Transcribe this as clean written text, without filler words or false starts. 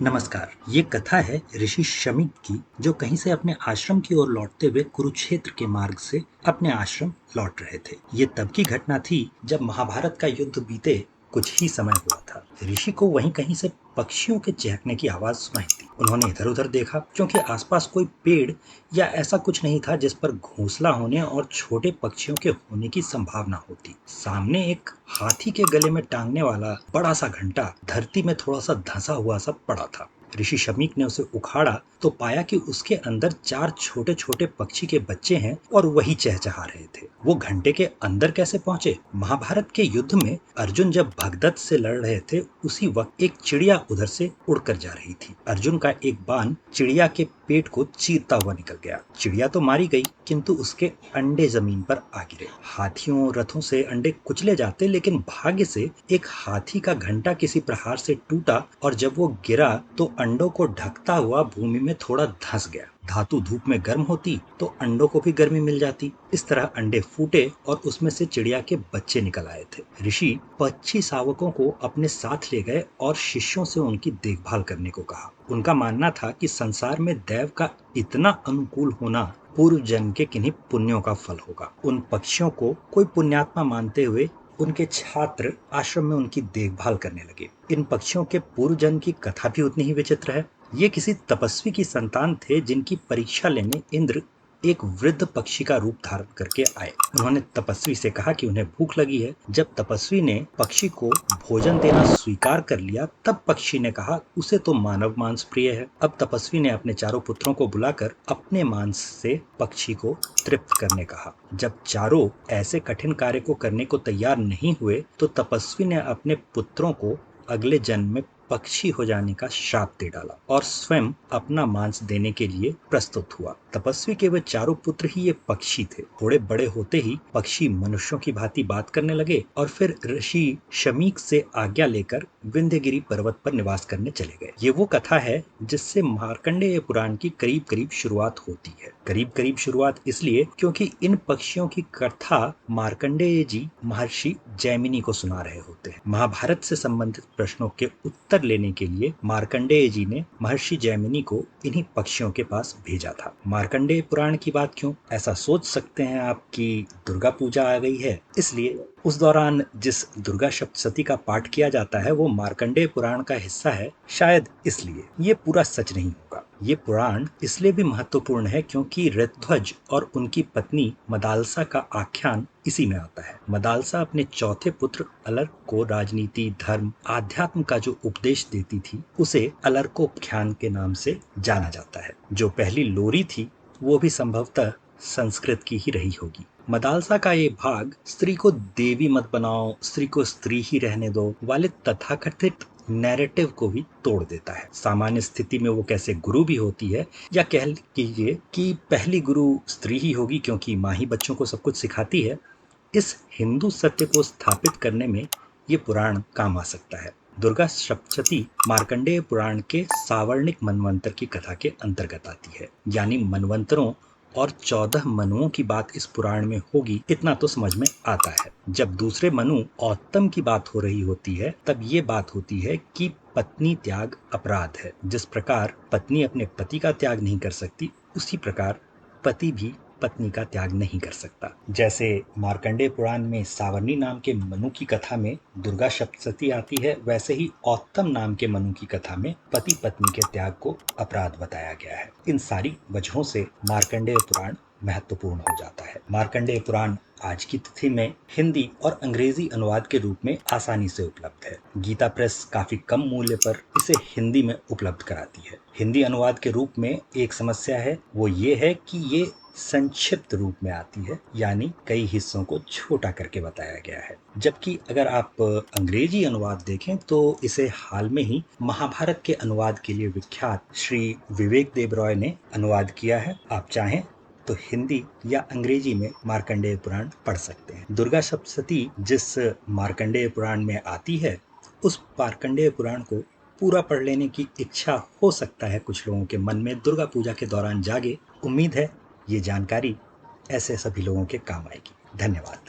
नमस्कार। ये कथा है ऋषि शमीक की, जो कहीं से अपने आश्रम की ओर लौटते हुए कुरुक्षेत्र के मार्ग से अपने आश्रम लौट रहे थे। ये तब की घटना थी जब महाभारत का युद्ध बीते कुछ ही समय हुआ था। ऋषि को वहीं कहीं से पक्षियों के चहकने की आवाज सुनाई दी। उन्होंने इधर उधर देखा, क्योंकि आसपास कोई पेड़ या ऐसा कुछ नहीं था जिस पर घोंसला होने और छोटे पक्षियों के होने की संभावना होती। सामने एक हाथी के गले में टांगने वाला बड़ा सा घंटा धरती में थोड़ा सा धंसा हुआ सा पड़ा था। ऋषि शमीक ने उसे उखाड़ा तो पाया कि उसके अंदर 4 छोटे छोटे पक्षी के बच्चे हैं और वही चहचहा रहे थे। वो घंटे के अंदर कैसे पहुंचे? महाभारत के युद्ध में अर्जुन जब भगदत्त से लड़ रहे थे, उसी वक्त एक चिड़िया उधर से उड़कर जा रही थी। अर्जुन का एक बाण चिड़िया के पेट को चीरता हुआ निकल गया। चिड़िया तो मारी गई, किंतु उसके अंडे जमीन पर आ गिरे। हाथियों रथों से अंडे कुचले जाते, लेकिन भाग्य से एक हाथी का घंटा किसी प्रहार से टूटा और जब वो गिरा तो अंडों को ढकता हुआ भूमि में थोड़ा धंस गया। धातु धूप में गर्म होती तो अंडों को भी गर्मी मिल जाती। इस तरह अंडे फूटे और उसमें से चिड़िया के बच्चे निकल आए थे। ऋषि पक्षी शावकों को अपने साथ ले गए और शिष्यों से उनकी देखभाल करने को कहा। उनका मानना था कि संसार में दैव का इतना अनुकूल होना पूर्व जन्म के किन्हीं पुण्यों का फल होगा। उन पक्षियों को कोई पुण्यात्मा मानते हुए उनके छात्र आश्रम में उनकी देखभाल करने लगे। इन पक्षियों के पूर्व जन्म की कथा भी उतनी ही विचित्र है। ये किसी तपस्वी की संतान थे, जिनकी परीक्षा लेने इंद्र एक वृद्ध पक्षी का रूप धारण करके आए। उन्होंने तपस्वी से कहा कि उन्हें भूख लगी है। जब तपस्वी ने पक्षी को भोजन देना स्वीकार कर लिया, तब पक्षी ने कहा उसे तो मानव मांस प्रिय है। अब तपस्वी ने अपने चारों पुत्रों को बुलाकर अपने मांस से पक्षी को तृप्त करने कहा। जब चारों ऐसे कठिन कार्य को करने को तैयार नहीं हुए, तो तपस्वी ने अपने पुत्रों को अगले जन्म में पक्षी हो जाने का श्राप दे डाला और स्वयं अपना मांस देने के लिए प्रस्तुत हुआ। तपस्वी के वे चारों पुत्र ही ये पक्षी थे। थोड़े बड़े होते ही पक्षी मनुष्यों की भांति बात करने लगे और फिर ऋषि शमीक से आज्ञा लेकर विंध्यगिरि पर्वत पर निवास करने चले गए। ये वो कथा है जिससे मार्कंडेय पुराण की करीब करीब शुरुआत होती है। करीब करीब शुरुआत इसलिए क्योंकि इन पक्षियों की कथा मार्कंडेय जी महर्षि जैमिनी को सुना रहे होते हैं। महाभारत से संबंधित प्रश्नों के उत्तर लेने के लिए मार्कंडेय जी ने महर्षि जैमिनी को इन्हीं पक्षियों के पास भेजा था। मार्कंडेय पुराण की बात क्यों? ऐसा सोच सकते हैं आप कि दुर्गा पूजा आ गई है, इसलिए उस दौरान जिस दुर्गा सप्तशती का पाठ किया जाता है वो मार्कंडेय पुराण का हिस्सा है, शायद इसलिए। ये पूरा सच नहीं होगा। ये पुराण इसलिए भी महत्वपूर्ण है क्योंकि ऋतध्वज और उनकी पत्नी मदालसा का आख्यान इसी में आता है। मदालसा अपने चौथे पुत्र अलर्क को राजनीति, धर्म, आध्यात्म का जो उपदेश देती थी, उसे अलर्कोख्यान के नाम से जाना जाता है। जो पहली लोरी थी वो भी संभवतः संस्कृत की ही रही होगी। मदालसा का ये भाग स्त्री को देवी मत बनाओ, स्त्री को स्त्री ही रहने दो वाले तथाकथित नैरेटिव को भी तोड़ देता है। सामान्य स्थिति में वो कैसे गुरु भी होती है, या कह लीजिए कि पहली गुरु स्त्री ही होगी क्योंकि माँ ही बच्चों को सब कुछ सिखाती है। इस हिंदू सत्य को स्थापित करने में ये पुराण काम आ सकता है। दुर्गा सप्तशती मार्कंडेय पुराण के सावर्णिक मनवंतर की कथा के अंतर्गत आती है। यानी मनवंतरों और 14 मनुओं की बात इस पुराण में होगी, इतना तो समझ में आता है। जब दूसरे मनु औत्तम की बात हो रही होती है, तब ये बात होती है कि पत्नी त्याग अपराध है। जिस प्रकार पत्नी अपने पति का त्याग नहीं कर सकती, उसी प्रकार पति भी पत्नी का त्याग नहीं कर सकता। जैसे मार्कंडेय पुराण में सावर्णी नाम के मनु की कथा में दुर्गा सप्तशती आती है, वैसे ही औत्तम नाम के मनु की कथा में पति पत्नी के त्याग को अपराध बताया गया है। इन सारी वजहों से मार्कंडेय पुराण महत्वपूर्ण हो जाता है। मार्कंडेय पुराण आज की तिथि में हिंदी और अंग्रेजी अनुवाद के रूप में आसानी से उपलब्ध है। गीता प्रेस काफी कम मूल्य पर इसे हिंदी में उपलब्ध कराती है। हिंदी अनुवाद के रूप में एक समस्या है, वो ये है कि ये संक्षिप्त रूप में आती है, यानी कई हिस्सों को छोटा करके बताया गया है। जबकि अगर आप अंग्रेजी अनुवाद देखें तो इसे हाल में ही महाभारत के अनुवाद के लिए विख्यात श्री विवेक देब रॉय ने अनुवाद किया है। आप चाहें तो हिंदी या अंग्रेजी में मार्कंडेय पुराण पढ़ सकते हैं। दुर्गा सप्तशती जिस मार्कंडेय पुराण में आती है, उस मार्कंडेय पुराण को पूरा पढ़ लेने की इच्छा हो सकता है कुछ लोगों के मन में दुर्गा पूजा के दौरान जागे। उम्मीद है ये जानकारी ऐसे सभी लोगों के काम आएगी। धन्यवाद।